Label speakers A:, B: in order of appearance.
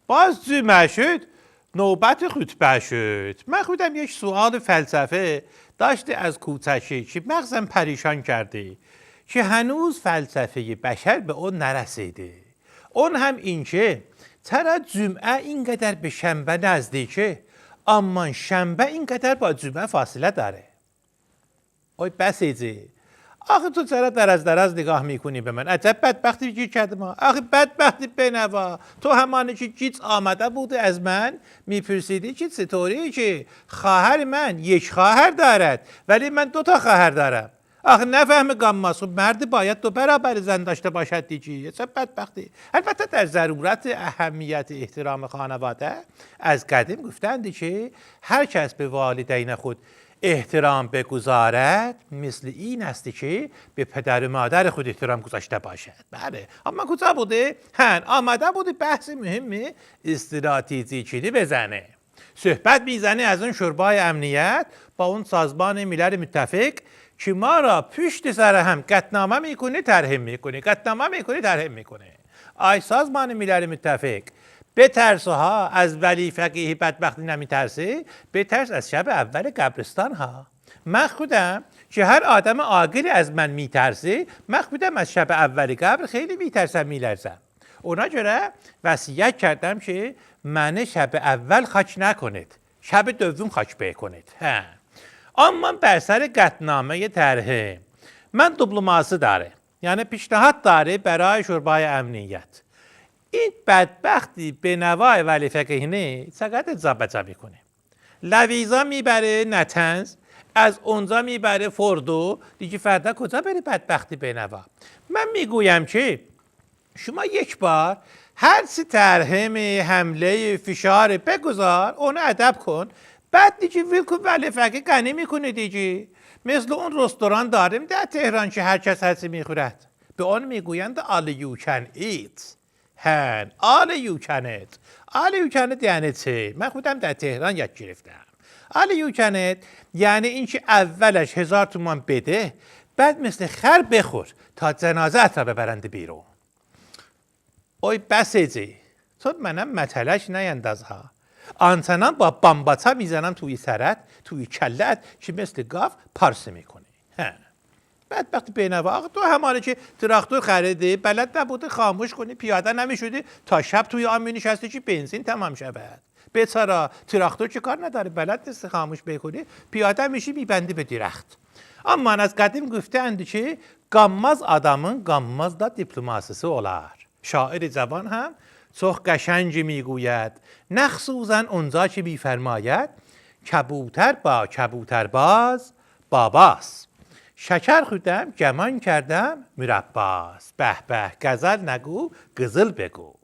A: باز جمعه شد، نوبت خطبه شد. من خودم یک سوال فلسفه داشته از کوتشه که مغزم پریشان کرده که هنوز فلسفه بشر به اون نرسیده. اون هم این که چرا جمعه اینقدر به شنبه نزدیکه اما شنبه اینقدر با جمعه فاصله داره. اوی بسیجی، آخه تو چرا دراز نگاه میکنی به من؟ عجب بدبختی گیر کردم. آخه بدبختی بنوا، تو همانه که گیت آمده بوده از من میپرسیدی که چطوری که خواهر من یک خواهر دارد ولی من 2 تا خواهر دارم. آخه نفهم گاماس، مرد باید 2 برابر زن داشته باشد دیگه. چه بدبختی. البته در ضرورت اهمیت احترام خانواده از قدیم گفتند که هر کس به والدین خود احترام بگذارد مثل این است که به پدر و مادر خود احترام گذاشته باشد. بله، اما کجا بوده؟ آمده بوده بحث مهم استراتژی چینی بزنه. صحبت میزنه از اون شوربای امنیت با اون سازمان ملل متفق که ما را پشت سر هم قطعنامه میکنه ترحیم میکنه. آی سازمان ملل متفق، بترس ها از ولی فقیه بدبختی نمیترسه، بترس از شب اول قبرستان ها. من خودم که هر آدم عاقلی از من میترسه، من خودم از شب اول قبر خیلی میترسم میلرزم. اونا جوره وصیت کردم که من شب اول خاک نکنید، شب دوم خاک بکنید. اما بر سر قطعنامه ترحیم من دیپلماسی داره، یعنی پیشنهاد داره برای شوربای امنیت. این بدبختی به نوای ولی فقیهنه چقدر ضابطه میکنه. لویزا میبره نتنز، از اونجا میبره فردو، دیگه فردا کجا بره بدبختی به نوا. من میگویم که شما یک بار هر چی ترحیم حمله فشار بگذار، اون ادب کن، بعد دیگه ویلکن ولی فقیه غنی میکنه دیگه. مثل اون رستوران داریم در تهران که هر کس هر چی میخورد، به اون میگویند all you can eat. all you can eat یعنی چه؟ من خودم در تهران یاد گرفتم. all you can eat یعنی این که اولش 1000 تومان بده، بعد مثل خر بخور تا جنازت را ببرند بیرون. اوی بسیجی، تو منم متلش نینداز ها. آنچنان با بامباتا میزنم توی سرت، توی کلت که مثل گاو پارسه میکنی. بدبخت بینوا، تو همانه که تراکتور خریده بلد نبوده خاموش کنی، پیاده نمیشدی تا شب توی آن مینشستی که بنزین تمام شود. بیچاره تراکتور چه کار نداره، بلد نیست خاموش بکنی، پیاده میشی میبندی به درخت. اما از قدیم گفتند که گامماز adamın gammazda دیپلماسیسی olar. شاعر جوان هم çok قشنگ میگوید، مخصوصاً اونجا که میفرماید کبوتر با کبوترباز باباست. شکر خودم گمان کردم مرباست. به به، غزل نگو قزل بگو.